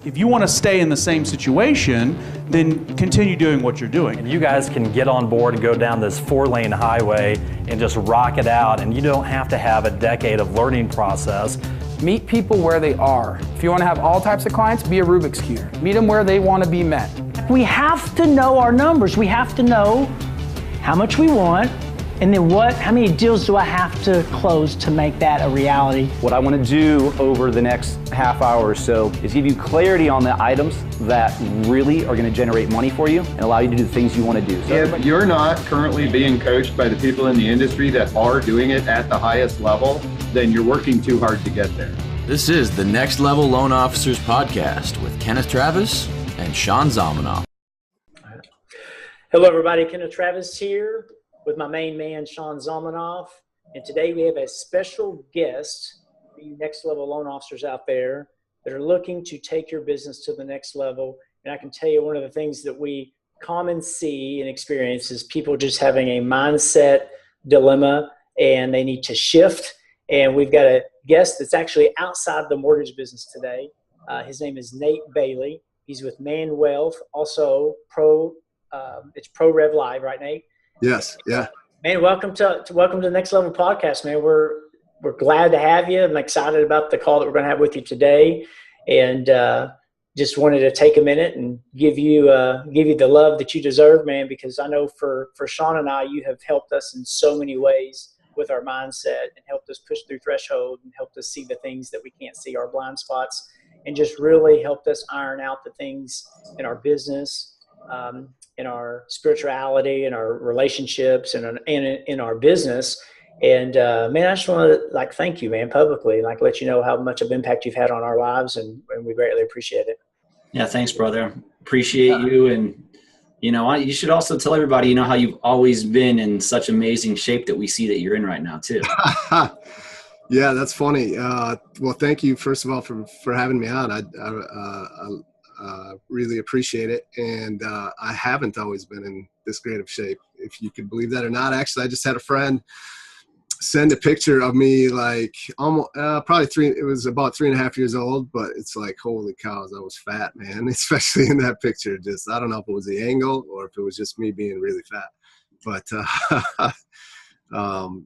If you want to stay in the same situation, then continue doing what you're doing. And you guys can get on board and go down this 4-lane highway and just rock it out, and you don't have to have a decade of learning process. Meet people where they are. If you want to have all types of clients, be a Rubik's Cube. Meet them where they want to be met. We have to know our numbers. We have to know how much we want, and then how many deals do I have to close to make that a reality? What I want to do over the next half hour or so is give you clarity on the items that really are going to generate money for you and allow you to do the things you want to do. So if you're not currently being coached by the people in the industry that are doing it at the highest level, then you're working too hard to get there. This is the Next Level Loan Officers Podcast with Kenneth Travis and Sean Zalmanoff. Hello, everybody. Kenneth Travis here with my main man, Sean Zalmanoff. And today we have a special guest for you next level loan officers out there that are looking to take your business to the next level. And I can tell you one of the things that we common see and experience is people just having a mindset dilemma and they need to shift. And we've got a guest that's actually outside the mortgage business today. His name is Nate Bailey. He's with Man Wealth, also it's Pro Rev Live, right, Nate? Yes, yeah. Man, welcome to the Next Level Podcast, man. We're glad to have you. I'm excited about the call that we're going to have with you today, and just wanted to take a minute and give you the love that you deserve, man. Because I know for Sean and I, you have helped us in so many ways with our mindset and helped us push through threshold and helped us see the things that we can't see, our blind spots, and just really helped us iron out the things in our business. In our spirituality and our relationships and in our business. And man, I just want to thank you, man, publicly, let you know how much of impact you've had on our lives, and we greatly appreciate it. Yeah, thanks, brother. Appreciate you. And you should also tell everybody, how you've always been in such amazing shape that we see that you're in right now too. Yeah, that's funny. Well, thank you first of all for having me on. I really appreciate it. And I haven't always been in this great of shape, if you could believe that or not. Actually, I just had a friend send a picture of me almost probably it was about 3.5 years old, but it's like, holy cows, I was fat, man, especially in that picture. Just, I don't know if it was the angle or if it was just me being really fat, but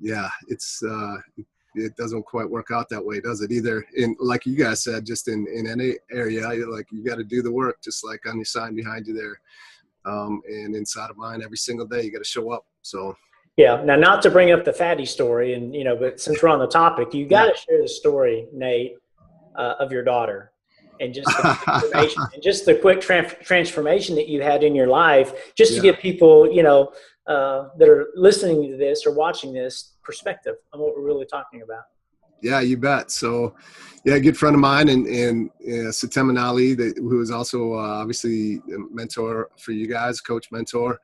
yeah, it doesn't quite work out that way, does it? Either in, like you guys said, just in any area, you got to do the work, just like on your sign behind you there, and inside of mine, every single day you got to show up. So yeah. Now, not to bring up the fatty story, and but since we're on the topic, you got to share the story, Nate, of your daughter, and just the transformation, and just the quick transformation that you had in your life, just to give people, that are listening to this or watching this perspective on what we're really talking about. Yeah, you bet. So, yeah, a good friend of mine and Satem and Ali, who is also obviously a mentor for you guys, coach mentor.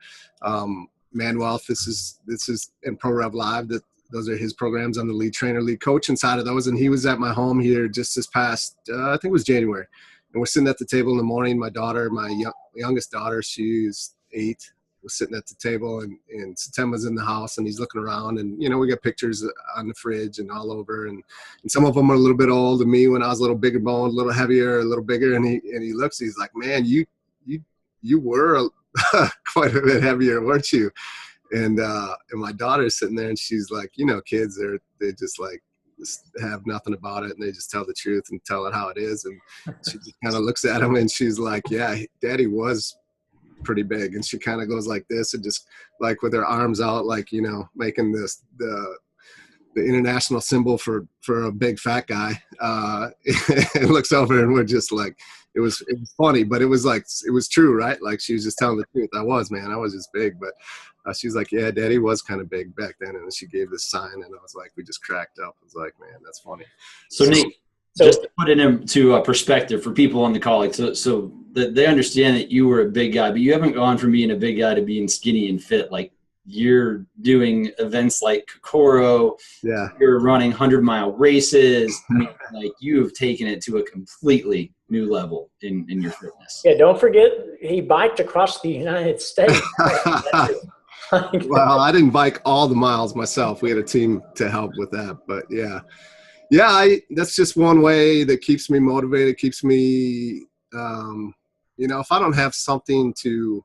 Man Wealth, this is in Pro Rev Live. Those are his programs. I'm the lead trainer, lead coach inside of those. And he was at my home here just this past, I think it was January. And we're sitting at the table in the morning. My daughter, my youngest daughter, she's 8. Was sitting at the table, and Satem was in the house, and he's looking around, and we got pictures on the fridge and all over, and some of them are a little bit old to me when I was a little bigger boned, a little heavier, a little bigger, and he looks, he's like, man, you were quite a bit heavier, weren't you? And my daughter's sitting there, and she's like, kids, they just have nothing about it, and they just tell the truth and tell it how it is. And she just kind of looks at him, and she's like, yeah, Daddy was pretty big. And she kind of goes like this, and just with her arms out, making this the international symbol for a big fat guy, and looks over, and we're just like, it was funny, but it was true, right? She was just telling the truth. I was just big, but she was like, yeah, Daddy was kind of big back then. And she gave this sign, and I was like, we just cracked up. I was like, man, that's funny. So Nate, just to put it into perspective for people on the call, so that they understand that you were a big guy, but you haven't gone from being a big guy to being skinny and fit. You're doing events like Kokoro. Yeah. You're running 100-mile races. You have taken it to a completely new level in your fitness. Yeah. Don't forget, he biked across the United States. Well, I didn't bike all the miles myself. We had a team to help with that, but yeah, that's just one way that keeps me motivated, keeps me if I don't have something to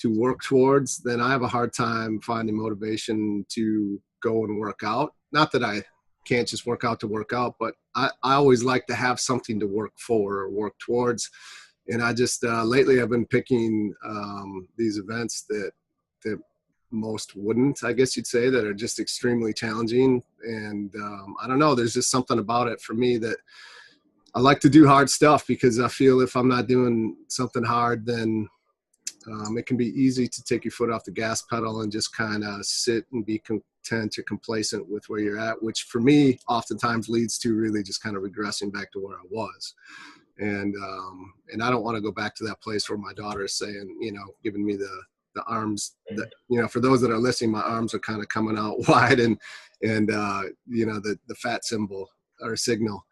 work towards, then I have a hard time finding motivation to go and work out. Not that I can't just work out to work out, but I always like to have something to work for or work towards. And I just, lately I've been picking these events that most wouldn't, I guess you'd say, that are just extremely challenging. And I don't know, there's just something about it for me that I like to do hard stuff, because I feel if I'm not doing something hard, then it can be easy to take your foot off the gas pedal and just kind of sit and be content or complacent with where you're at, which for me oftentimes leads to really just kind of regressing back to where I was. And I don't want to go back to that place where my daughter is saying, giving me the arms that, for those that are listening, my arms are kind of coming out wide and the fat symbol or signal.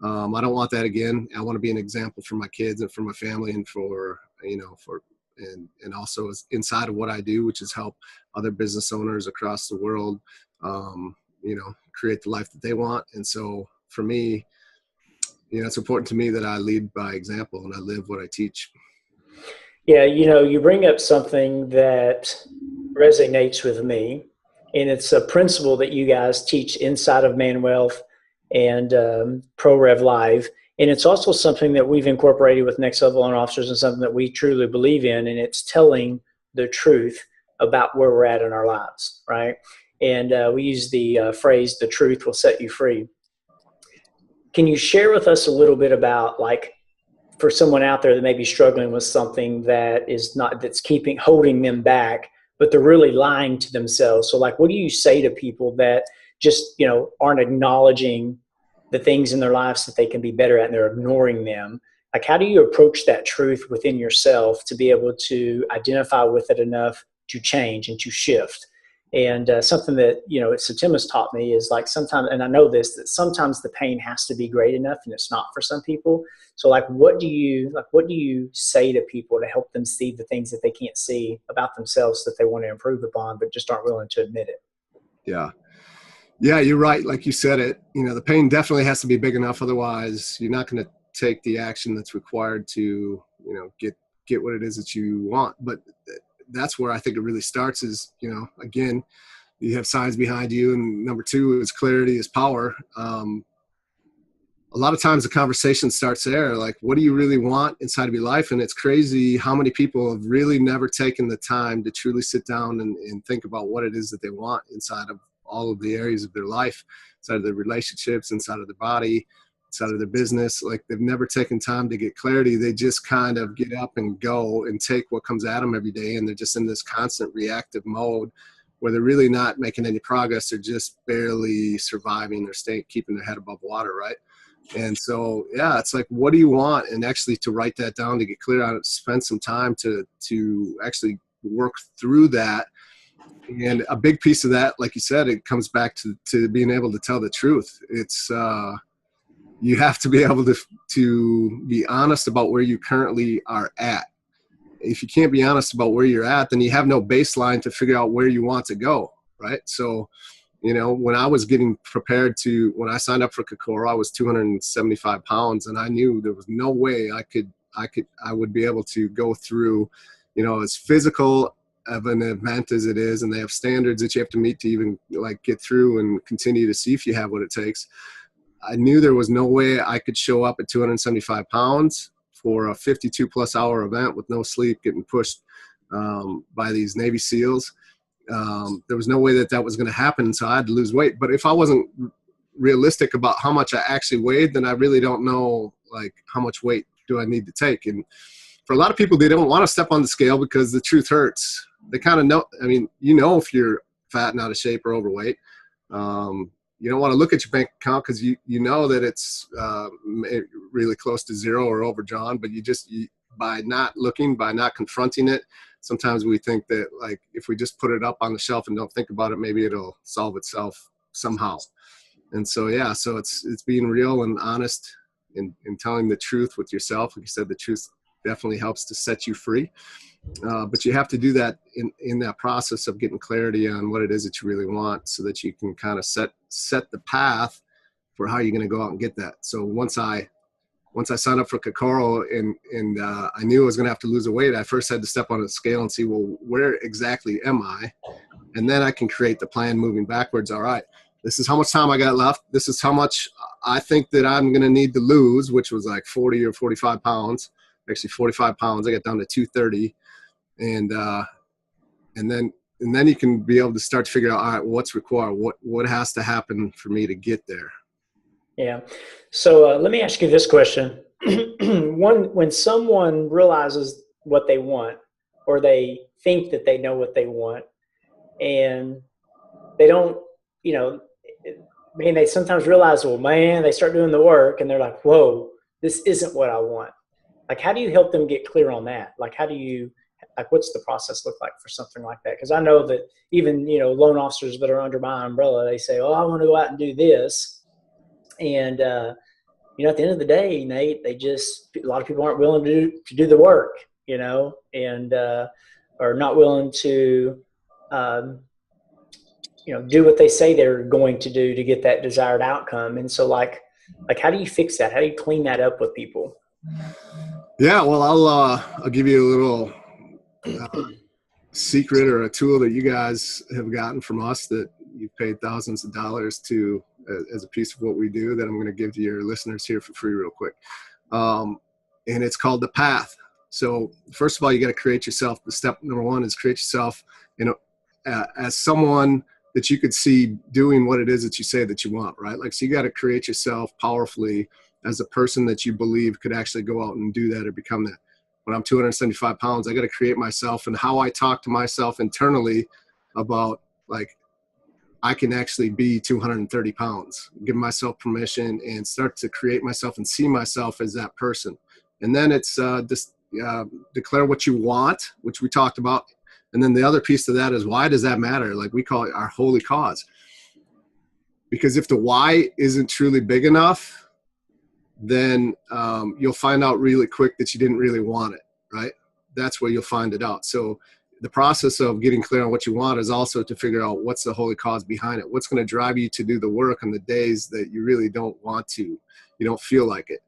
I don't want that again. I want to be an example for my kids and for my family, and and also inside of what I do, which is help other business owners across the world, create the life that they want. And so for me, it's important to me that I lead by example and I live what I teach. Yeah, you bring up something that resonates with me, and it's a principle that you guys teach inside of Man Wealth and Pro Rev Live. And it's also something that we've incorporated with Next Level Loan Officers, and something that we truly believe in, and it's telling the truth about where we're at in our lives, right? And we use the phrase, the truth will set you free. Can you share with us a little bit about, like, for someone out there that may be struggling with something that's holding them back, but they're really lying to themselves? So, like, what do you say to people that just, aren't acknowledging the things in their lives that they can be better at, and they're ignoring them? Like, how do you approach that truth within yourself to be able to identify with it enough to change and to shift? And something that, Septima's taught me is, like, sometimes, and I know this, that sometimes the pain has to be great enough, and it's not for some people. So, like, what do you say to people to help them see the things that they can't see about themselves that they want to improve upon, but just aren't willing to admit it? Yeah, you're right. Like you said it, the pain definitely has to be big enough. Otherwise, you're not going to take the action that's required to, get what it is that you want. But that's where I think it really starts is, again, you have signs behind you. And number two is clarity is power. A lot of times the conversation starts there. Like, what do you really want inside of your life? And it's crazy how many people have really never taken the time to truly sit down and think about what it is that they want inside of all of the areas of their life, inside of their relationships, inside of their body, inside of their business. Like, they've never taken time to get clarity. They just kind of get up and go and take what comes at them every day. And they're just in this constant reactive mode where they're really not making any progress. They're just barely surviving or keeping their head above water. Right. And so, yeah, it's like, what do you want? And actually to write that down, to get clear on it, spend some time to actually work through that. And a big piece of that, like you said, it comes back to being able to tell the truth. It's you have to be able to be honest about where you currently are at. If you can't be honest about where you're at, then you have no baseline to figure out where you want to go, right? So, when I was getting prepared when I signed up for Kokoro, I was 275 pounds, and I knew there was no way I would be able to go through, as physical of an event as it is, and they have standards that you have to meet to even get through and continue to see if you have what it takes. I knew there was no way I could show up at 275 pounds for a 52 plus hour event with no sleep, getting pushed by these Navy SEALs. There was no way that was going to happen. So I had to lose weight. But if I wasn't realistic about how much I actually weighed, then I really don't know how much weight do I need to take. And for a lot of people, they don't want to step on the scale because the truth hurts. They kind of know. I mean, if you're fat and out of shape or overweight, you don't want to look at your bank account because you know that it's really close to zero or overdrawn. But by not looking, by not confronting it, sometimes we think that if we just put it up on the shelf and don't think about it, maybe it'll solve itself somehow. And so, yeah, so it's being real and honest and telling the truth with yourself. Like you said, the truth definitely helps to set you free. But you have to do that in that process of getting clarity on what it is that you really want, so that you can kind of set the path for how you're going to go out and get that. So once I once I signed up for Kokoro and I knew I was going to have to lose a weight, I first had to step on a scale and see, well, where exactly am I? And then I can create the plan moving backwards. All right, this is how much time I got left. This is how much I think that I'm going to need to lose, which was like 40 or 45 pounds, actually 45 pounds. I got down to 230. And then you can be able to start to figure out, all right, what's required, what has to happen for me to get there. Yeah. So let me ask you this question. When someone realizes what they want, or they think that they know what they want, and they don't, they sometimes realize, well, man, they start doing the work and they're like, whoa, this isn't what I want. Like, how do you help them get clear on that? Like, what's the process look like for something like that? Because I know that even, loan officers that are under my umbrella, they say, oh, I want to go out and do this. And, at the end of the day, Nate, a lot of people aren't willing to do the work, and are not willing to, do what they say they're going to do to get that desired outcome. And so like, how do you fix that? How do you clean that up with people? Yeah, well, I'll give you a little secret or a tool that you guys have gotten from us that you've paid thousands of dollars to as a piece of what we do that I'm going to give to your listeners here for free real quick. And it's called the path. So first of all, you got to create yourself. The step number one is create yourself, as someone that you could see doing what it is that you say that you want, right? Like, so you got to create yourself powerfully as a person that you believe could actually go out and do that or become that. When I'm 275 pounds, I got to create myself and how I talk to myself internally about, like, I can actually be 230 pounds, give myself permission and start to create myself and see myself as that person. And then it's declare what you want, which we talked about. And then the other piece of that is, why does that matter? Like, we call it our holy cause. Because if the why isn't truly big enough, then you'll find out really quick that you didn't really want it, right? That's where you'll find it out. So the process of getting clear on what you want is also to figure out what's the holy cause behind it. What's going to drive you to do the work on the days that you really don't want to, you don't feel like it.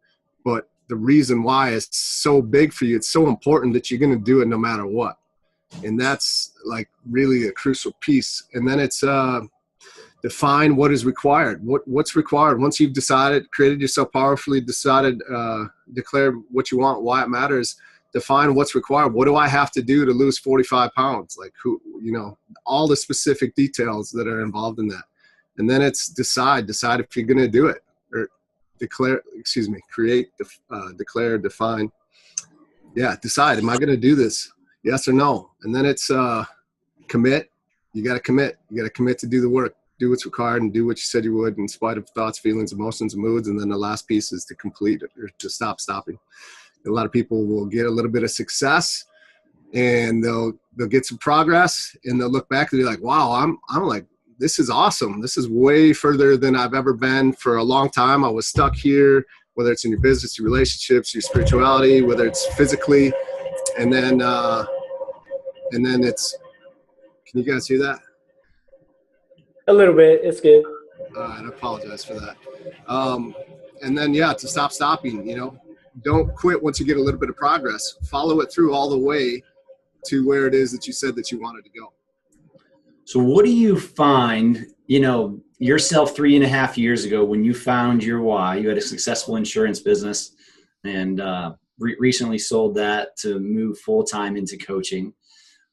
But the reason why is so big for you, it's so important that you're going to do it no matter what. And that's like really a crucial piece. And then it's define what is required. What's required once you've decided, created yourself powerfully, decided, declare what you want, why it matters. Define what's required. What do I have to do to lose 45 pounds? Like, all the specific details that are involved in that. And then it's decide if you're going to do it, or create, declare, define. Yeah. Decide. Am I going to do this? Yes or no? And then it's commit. You got to commit. You got to commit to do the work, do what's required, and do what you said you would in spite of thoughts, feelings, emotions, and moods. And then the last piece is to complete it, or to stop stopping. A lot of people will get a little bit of success and they'll get some progress and they'll look back and be like, wow, I'm like, this is awesome. This is way further than I've ever been for a long time. I was stuck here, whether it's in your business, your relationships, your spirituality, whether it's physically. And then it's, can you guys hear that? A little bit. It's good. I apologize for that. And then, to stop stopping, don't quit once you get a little bit of progress. Follow it through all the way to where it is that you said that you wanted to go. So what do you find, yourself 3.5 years ago when you found your why? You had a successful insurance business and recently sold that to move full-time into coaching.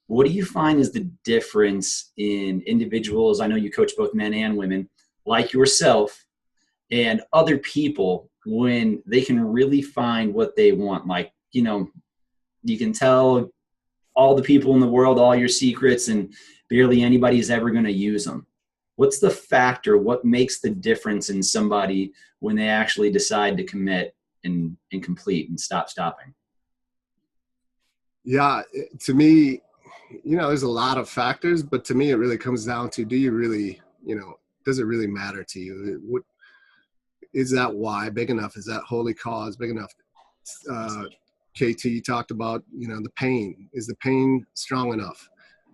What do you find is the difference in individuals? I know you coach both men and women like yourself and other people when they can really find what they want. Like, you can tell all the people in the world all your secrets and barely anybody's ever going to use them. What's the factor? What makes the difference in somebody when they actually decide to commit and complete and stop stopping? Yeah, to me, there's a lot of factors, but to me, it really comes down to, do you really, does it really matter to you? What is that why big enough? Is that holy cause big enough? KT talked about, the pain. Is the pain strong enough?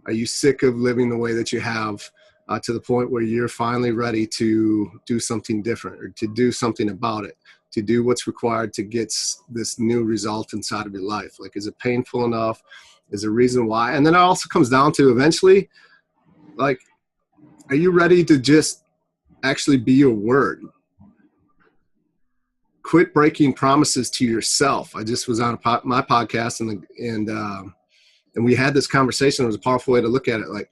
Are you sick of living the way that you have to the point where you're finally ready to do something different or to do something about it? to do what's required to get this new result inside of your life. Like, is it painful enough? Is there a reason why? And then it also comes down to eventually, like, are you ready to just actually be your word? Quit breaking promises to yourself. I just was on my podcast and we had this conversation. It was a powerful way to look at it. Like,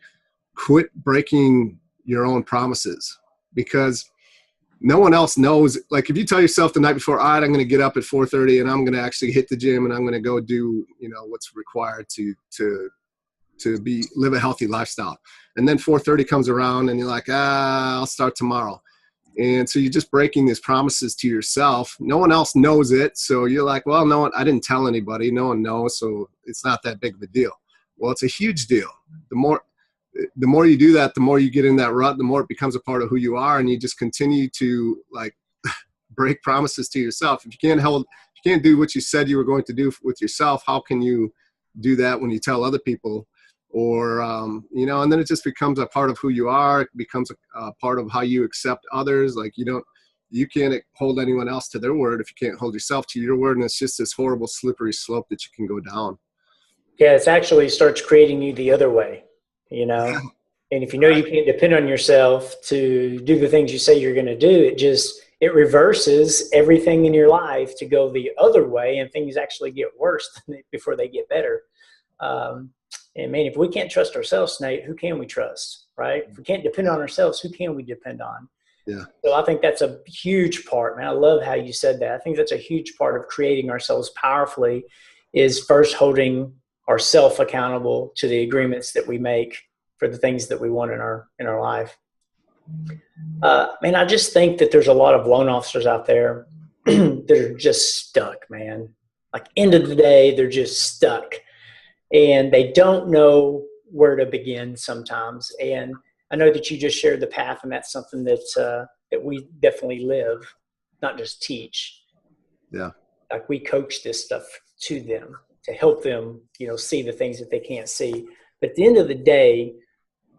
quit breaking your own promises, because no one else knows. Like, if you tell yourself the night before, all right, I'm going to get up at 4:30 and I'm going to actually hit the gym and I'm going to go do, what's required to live a healthy lifestyle. And then 4:30 comes around and you're like, I'll start tomorrow. And so you're just breaking these promises to yourself. No one else knows it. So you're like, well, no one, I didn't tell anybody. No one knows. So it's not that big of a deal. Well, it's a huge deal. The more you do that, the more you get in that rut, the more it becomes a part of who you are. And you just continue to, like, break promises to yourself. If you can't do what you said you were going to do with yourself, how can you do that when you tell other people? Or, and then it just becomes a part of who you are. It becomes a part of how you accept others. Like, you can't hold anyone else to their word if you can't hold yourself to your word. And it's just this horrible slippery slope that you can go down. Yeah, it actually starts creating you the other way, And if you can't depend on yourself to do the things you say you're going to do, it reverses everything in your life to go the other way, and things actually get worse before they get better. And man, if we can't trust ourselves, Nate, who can we trust, right? If we can't depend on ourselves, who can we depend on? Yeah. So I think that's a huge part, man. I love how you said that. I think that's a huge part of creating ourselves powerfully, is first holding ourselves accountable to the agreements that we make for the things that we want in our life. Man, I just think that there's a lot of loan officers out there that are just stuck, man. Like, end of the day, they're just stuck. And they don't know where to begin sometimes. And I know that you just shared the path, and that's something that we definitely live, not just teach. Yeah. Like, we coach this stuff to them to help them, see the things that they can't see. But at the end of the day,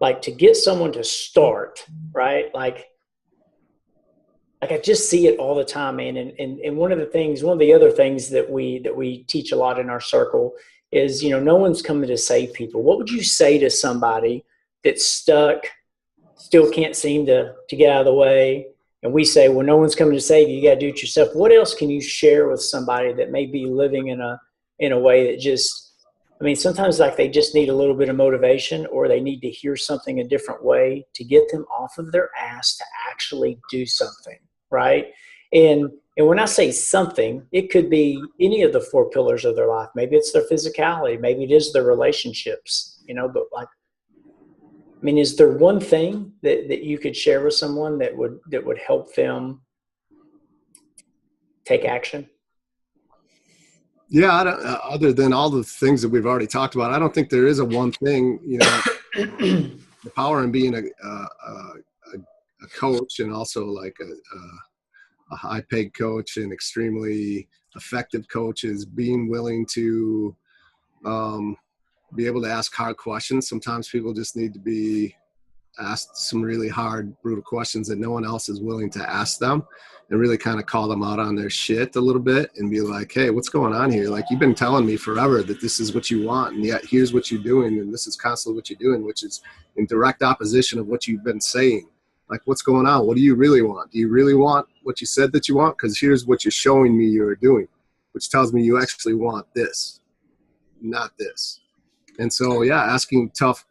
like, to get someone to start, right? Like I just see it all the time, man. And one of the other things that we teach a lot in our circle is, no one's coming to save people. What would you say to somebody that's stuck, still can't seem to get out of the way? And we say, well, no one's coming to save you. You got to do it yourself. What else can you share with somebody that may be living in a way that just, sometimes, like, they just need a little bit of motivation, or they need to hear something a different way to get them off of their ass to actually do something, right? And when I say something, it could be any of the 4 pillars of their life. Maybe it's their physicality. Maybe it is their relationships, but, like, is there one thing that you could share with someone that would help them take action? Yeah, other than all the things that we've already talked about, I don't think there is a one thing. The power in being a coach, and also like a high-paid coach and extremely effective coach, is being willing to be able to ask hard questions. Sometimes people just need to be asked some really hard, brutal questions that no one else is willing to ask them, and really kind of call them out on their shit a little bit and be like, hey, what's going on here? Like, you've been telling me forever that this is what you want, and yet here's what you're doing, and this is constantly what you're doing, which is in direct opposition of what you've been saying. Like, what's going on? What do you really want? Do you really want what you said that you want? Because here's what you're showing me you're doing, which tells me you actually want this, not this. And so, yeah, asking tough,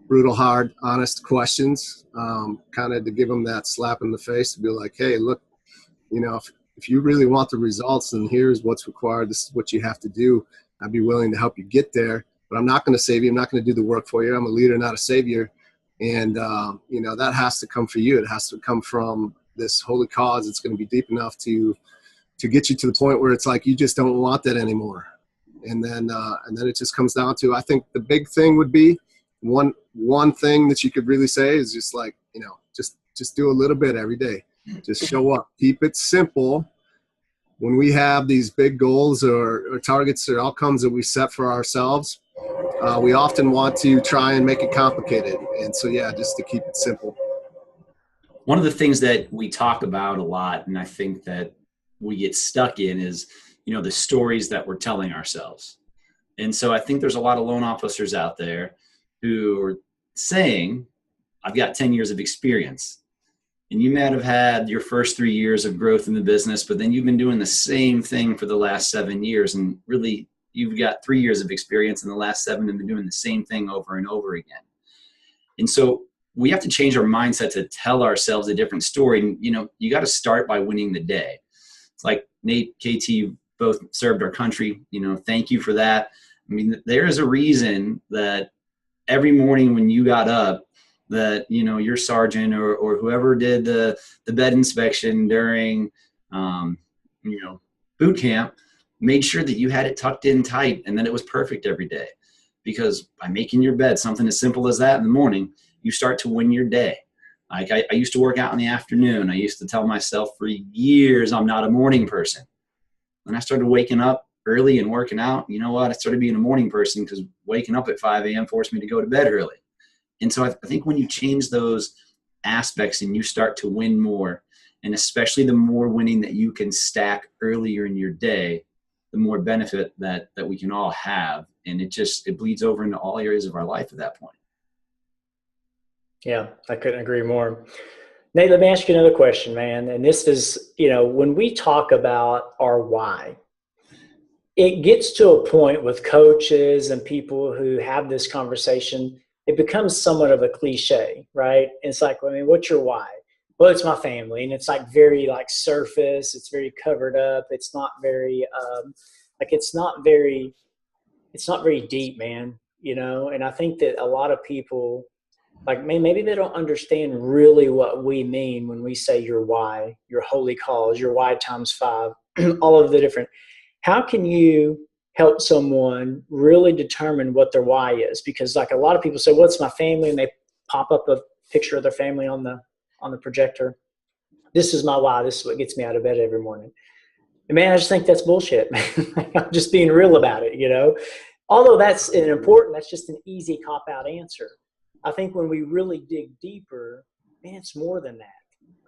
brutal, hard, honest questions, kind of to give them that slap in the face to be like, hey, look, if you really want the results, then here's what's required. This is what you have to do. I'd be willing to help you get there, but I'm not going to save you. I'm not going to do the work for you. I'm a leader, not a savior. And, that has to come for you. It has to come from this holy cause. It's going to be deep enough to get you to the point where it's like, you just don't want that anymore. And then it just comes down to, I think the big thing would be one thing that you could really say is just like, just do a little bit every day. Just show up. Keep it simple. When we have these big goals or targets or outcomes that we set for ourselves, we often want to try and make it complicated. And so, yeah, just to keep it simple. One of the things that we talk about a lot, and I think that we get stuck in is, the stories that we're telling ourselves. And so I think there's a lot of loan officers out there who are saying, I've got 10 years of experience. And you might have had your first 3 years of growth in the business, but then you've been doing the same thing for the last 7 years. And really, you've got 3 years of experience in the last 7 and been doing the same thing over and over again. And so we have to change our mindset to tell ourselves a different story. And, you got to start by winning the day. It's like Nate, KT both served our country. Thank you for that. I mean, there is a reason that every morning when you got up, that your sergeant or whoever did the bed inspection during boot camp made sure that you had it tucked in tight and that it was perfect every day. Because by making your bed, something as simple as that in the morning, you start to win your day. Like I used to work out in the afternoon. I used to tell myself for years I'm not a morning person. When I started waking up early and working out, you know what? I started being a morning person because waking up at 5 a.m. forced me to go to bed early. And so I think when you change those aspects and you start to win more, and especially the more winning that you can stack earlier in your day, the more benefit that we can all have. And it bleeds over into all areas of our life at that point. Yeah, I couldn't agree more. Nate, let me ask you another question, man. And this is, when we talk about our why, it gets to a point with coaches and people who have this conversation, it becomes somewhat of a cliche, right? And it's like, what's your why? Well, it's my family. And it's like very surface. It's very covered up. It's not very, it's not very deep, man, And I think that a lot of people, maybe they don't understand really what we mean when we say your why, your holy cause, your why times 5, all of the different. How can you help someone really determine what their why is? Because a lot of people say, well, it's my family, and they pop up a picture of their family on the projector. This is my why. This is what gets me out of bed every morning. And man, I just think that's bullshit, man. I'm just being real about it, Although that's that's just an easy cop-out answer. I think when we really dig deeper, man, it's more than that,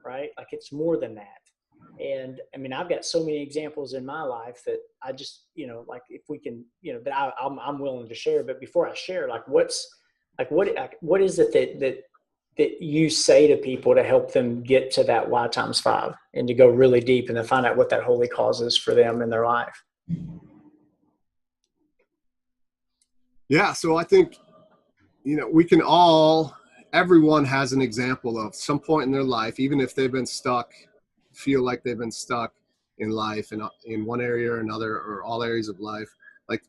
right? It's more than that. And I've got so many examples in my life that I just, if we can, that I'm willing to share. But before I share, what is it that you say to people to help them get to that why times 5 and to go really deep and to find out what that holy cause is for them in their life? Yeah. So I think, we can everyone has an example of some point in their life, even if they've been stuck, feel like they've been stuck in life and in one area or another, or all areas of life.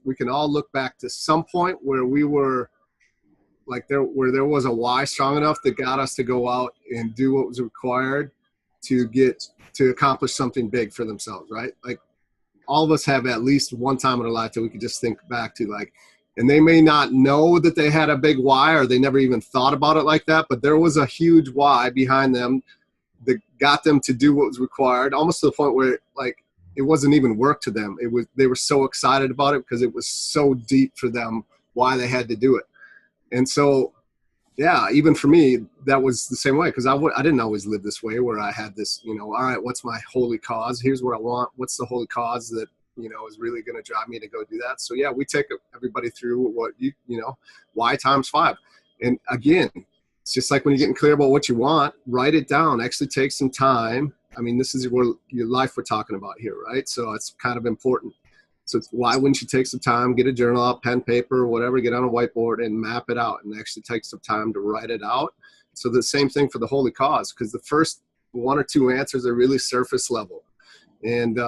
We can all look back to some point where we were where there was a why strong enough that got us to go out and do what was required to accomplish something big for themselves, right? All of us have at least one time in our life that we could just think back to, and they may not know that they had a big why, or they never even thought about it like that, but there was a huge why behind them that got them to do what was required, almost to the point where it wasn't even work to them. They were so excited about it because it was so deep for them why they had to do it. And so, yeah, even for me, that was the same way, because I didn't always live this way where I had this, all right, what's my holy cause? Here's what I want. What's the holy cause that, is really going to drive me to go do that? So, yeah, we take everybody through what why times 5. And again, it's just like when you're getting clear about what you want, write it down. Actually take some time. This is your life we're talking about here, right? So it's kind of important. So why wouldn't you take some time, get a journal out, pen, paper, whatever, get on a whiteboard and map it out, and actually take some time to write it out. So the same thing for the holy cause, because the first 1 or 2 answers are really surface level. And,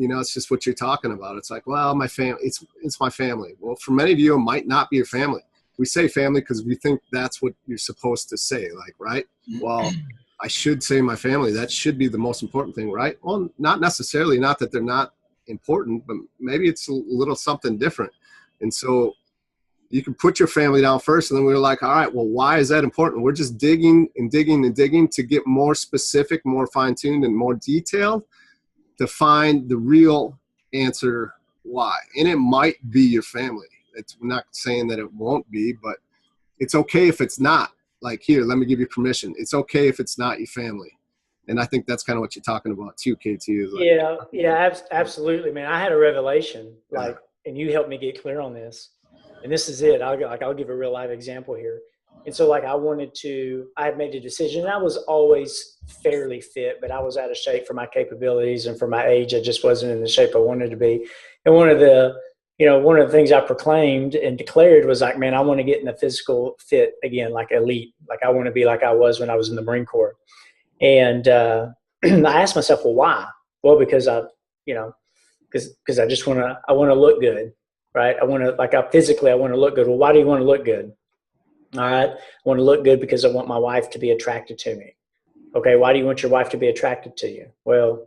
it's just what you're talking about. It's well, my family, it's my family. Well, for many of you, it might not be your family. We say family because we think that's what you're supposed to say, right? Well, I should say my family. That should be the most important thing, right? Well, not necessarily, not that they're not important, but maybe it's a little something different. And so you can put your family down first, and then we're all right, well, why is that important? We're just digging and digging and digging to get more specific, more fine-tuned, and more detailed to find the real answer why. And it might be your family. We're not saying that it won't be, but it's okay if it's not. Here, let me give you permission. It's okay if it's not your family. And I think that's kind of what you're talking about too, KT. Is like, Absolutely, man. I had a revelation, and you helped me get clear on this. And this is it. I'll give a real live example here. And so I had made a decision. I was always fairly fit, but I was out of shape for my capabilities and for my age. I just wasn't in the shape I wanted to be. And one of the things I proclaimed and declared was like, man, I want to get in the physical fit again, like elite. Like I want to be like I was when I was in the Marine Corps. And I asked myself, well, why? Well, because I just want to look good, right? I want to look good. Well, why do you want to look good? All right. I want to look good because I want my wife to be attracted to me. Okay. Why do you want your wife to be attracted to you? Well,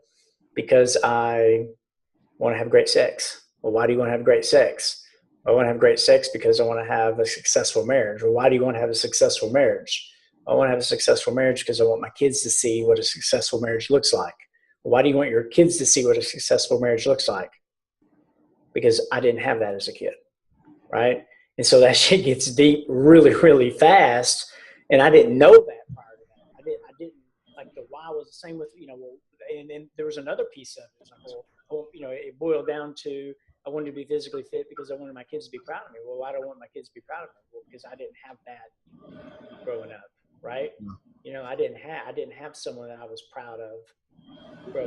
because I want to have great sex. Well, why do you want to have great sex? I want to have great sex because I want to have a successful marriage. Well, why do you want to have a successful marriage? I want to have a successful marriage because I want my kids to see what a successful marriage looks like. Well, why do you want your kids to see what a successful marriage looks like? Because I didn't have that as a kid, right? And so that shit gets deep really, really fast. And I didn't know that prior to that. I didn't like the why was the same with, and then there was another piece of it. It was like, it boiled down to, I wanted to be physically fit because I wanted my kids to be proud of me. Well, why do I want my kids to be proud of me? Well, because I didn't have that growing up, right? I didn't have someone that I was proud of.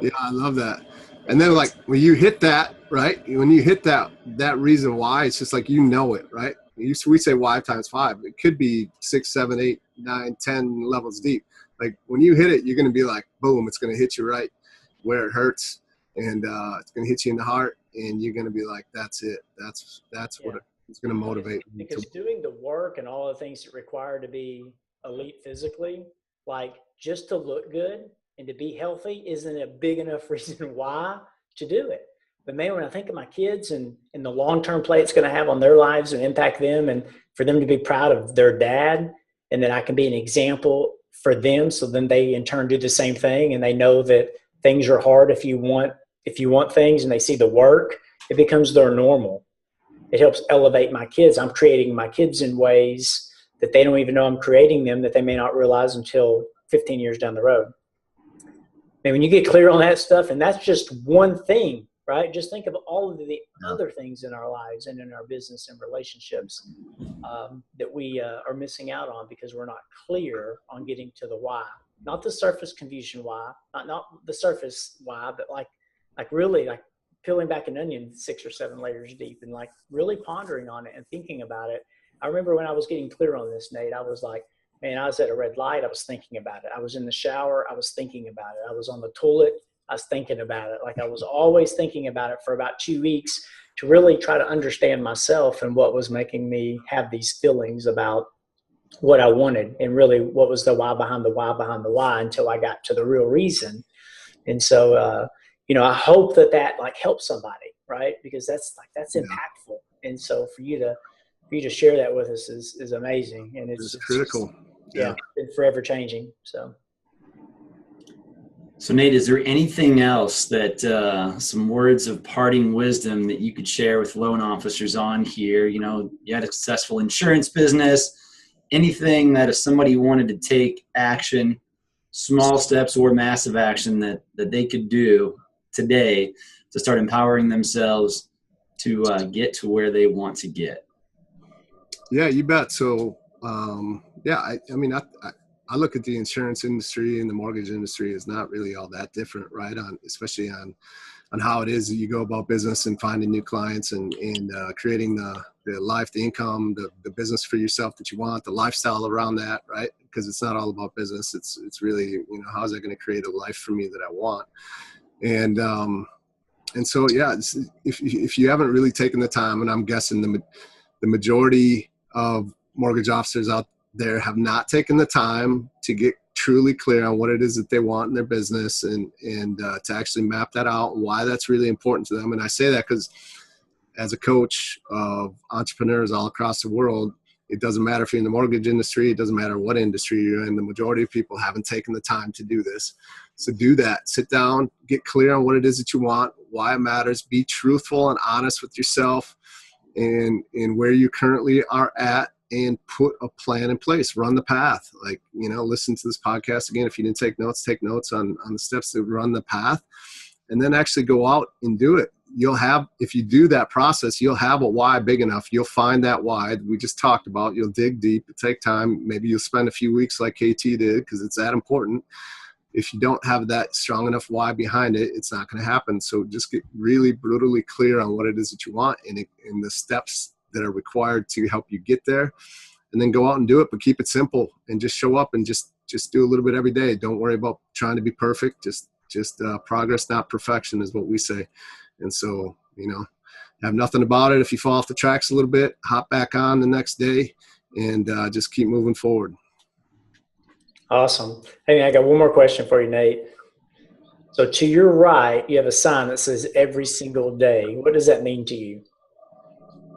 Yeah, I love that. And then like when you hit that, right? When you hit that reason why, it's just like, it, right? We say why times 5. It could be 6, 7, 8, 9, 10 levels deep. Like when you hit it, you're going to be like, boom, it's going to hit you right where it hurts. And it's going to hit you in the heart. And you're going to be like, that's it. That's what it's going to motivate. Because doing the work and all the things that require to be elite physically, like just to look good and to be healthy isn't a big enough reason why to do it. But man, when I think of my kids and the long-term play it's going to have on their lives and impact them, and for them to be proud of their dad, and that I can be an example for them, so then they in turn do the same thing, and they know that things are hard if you want things, and they see the work, it becomes their normal. It helps elevate my kids. I'm creating my kids in ways that they don't even know I'm creating them, that they may not realize until 15 years down the road. And when you get clear on that stuff, and that's just one thing, right? Just think of all of the other things in our lives and in our business and relationships that we are missing out on because we're not clear on getting to the why. Not the surface confusion why, not the surface why, but like really like peeling back an onion 6 or 7 layers deep and like really pondering on it and thinking about it. I remember when I was getting clear on this, Nate, I was like, man, I was at a red light. I was thinking about it. I was in the shower. I was thinking about it. I was on the toilet. I was thinking about it. Like I was always thinking about it for about 2 weeks to really try to understand myself and what was making me have these feelings about what I wanted and really what was the why behind the why until I got to the real reason. And so, I hope that like helps somebody, right? Because that's impactful. And so for you to share that with us is amazing. And it's critical. It's forever changing. So Nate, is there anything else that some words of parting wisdom that you could share with loan officers on here? You had a successful insurance business, anything that if somebody wanted to take action, small steps or massive action that they could do today to start empowering themselves to get to where they want to get? Yeah, you bet. So, I look at the insurance industry and the mortgage industry as not really all that different, right? Especially on how it is that you go about business and finding new clients and creating the life, the income, the business for yourself that you want, the lifestyle around that, right? Because it's not all about business. It's really, how's that going to create a life for me that I want? And so, if you haven't really taken the time, and I'm guessing the majority of mortgage officers out there have not taken the time to get truly clear on what it is that they want in their business and to actually map that out, why that's really important to them. And I say that because as a coach of entrepreneurs all across the world, it doesn't matter if you're in the mortgage industry, it doesn't matter what industry you're in, the majority of people haven't taken the time to do this. So do that. Sit down, get clear on what it is that you want, why it matters, be truthful and honest with yourself and where you currently are at and put a plan in place, run the path. Like, listen to this podcast again. If you didn't take notes on the steps to run the path, and then actually go out and do it. If you do that process, you'll have a why big enough. You'll find that why we just talked about. You'll dig deep, it'll take time. Maybe you'll spend a few weeks like KT did, because it's that important. If you don't have that strong enough why behind it, it's not going to happen. So just get really brutally clear on what it is that you want and the steps that are required to help you get there, and then go out and do it. But keep it simple and just show up and just do a little bit every day. Don't worry about trying to be perfect. Just progress, not perfection, is what we say. And so, have nothing about it. If you fall off the tracks a little bit, hop back on the next day and just keep moving forward. Awesome. Hey, I got one more question for you, Nate. So to your right, you have a sign that says every single day. What does that mean to you?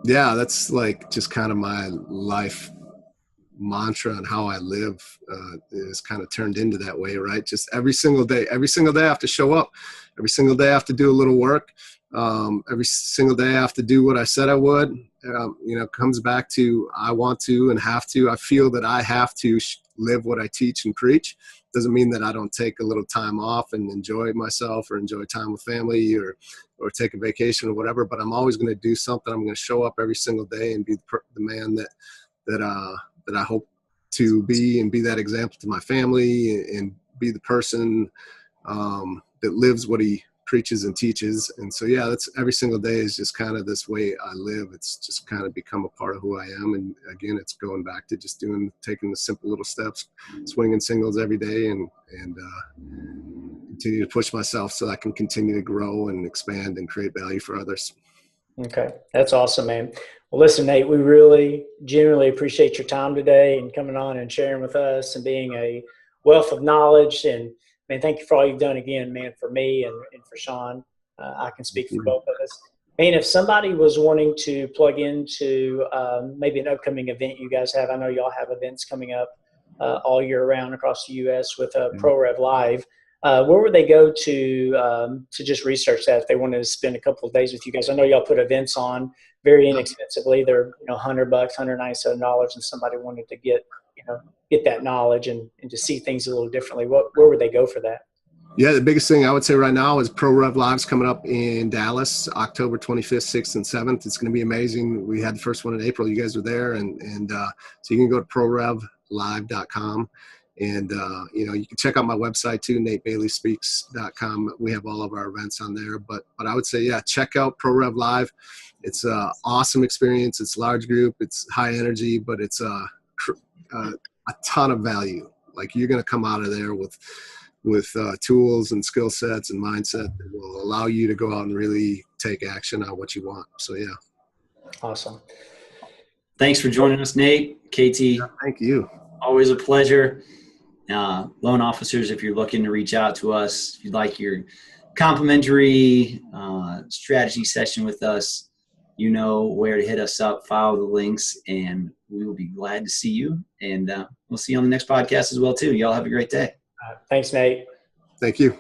Yeah, that's like just kind of my life mantra and how I live is kind of turned into that way, right? Just every single day I have to show up. Every single day I have to do a little work. Every single day I have to do what I said I would. It comes back to I want to and have to. I feel that I have to live what I teach and preach. Doesn't mean that I don't take a little time off and enjoy myself or enjoy time with family or take a vacation or whatever, but I'm always going to do something. I'm going to show up every single day and be the man that I hope to be, and be that example to my family, and be the person that lives what he preaches and teaches. And so, yeah, that's every single day is just kind of this way I live. It's just kind of become a part of who I am. And again, it's going back to just taking the simple little steps, swinging singles every day, and continue to push myself so I can continue to grow and expand and create value for others. Okay. That's awesome, man. Well, listen, Nate, we really genuinely appreciate your time today and coming on and sharing with us and being a wealth of knowledge. And man, thank you for all you've done again, man, for me and for Sean. I can speak for both of us. Man, if somebody was wanting to plug into maybe an upcoming event you guys have, I know y'all have events coming up all year round across the U.S. with ProRev Live. Where would they go to just research that if they wanted to spend a couple of days with you guys? I know y'all put events on very inexpensively. They're $100, $197, and somebody wanted to get that knowledge and to see things a little differently. Where would they go for that? Yeah, the biggest thing I would say right now is ProRev Live's coming up in Dallas, October 25th, 6th, and 7th. It's going to be amazing. We had the first one in April. You guys were there, and so you can go to ProRevLive.com. And, you can check out my website too, NateBaileySpeaks.com. We have all of our events on there. But I would say, yeah, check out ProRev Live. It's an awesome experience. It's a large group. It's high energy, but it's a ton of value. Like, you're going to come out of there with tools and skill sets and mindset that will allow you to go out and really take action on what you want. So, yeah. Awesome. Thanks for joining us, Nate. KT. Yeah, thank you. Always a pleasure. Loan officers, if you're looking to reach out to us, if you'd like your complimentary strategy session with us, you know where to hit us up, follow the links, and we will be glad to see you. And we'll see you on the next podcast as well, too. Y'all have a great day. Thanks, Nate. Thank you.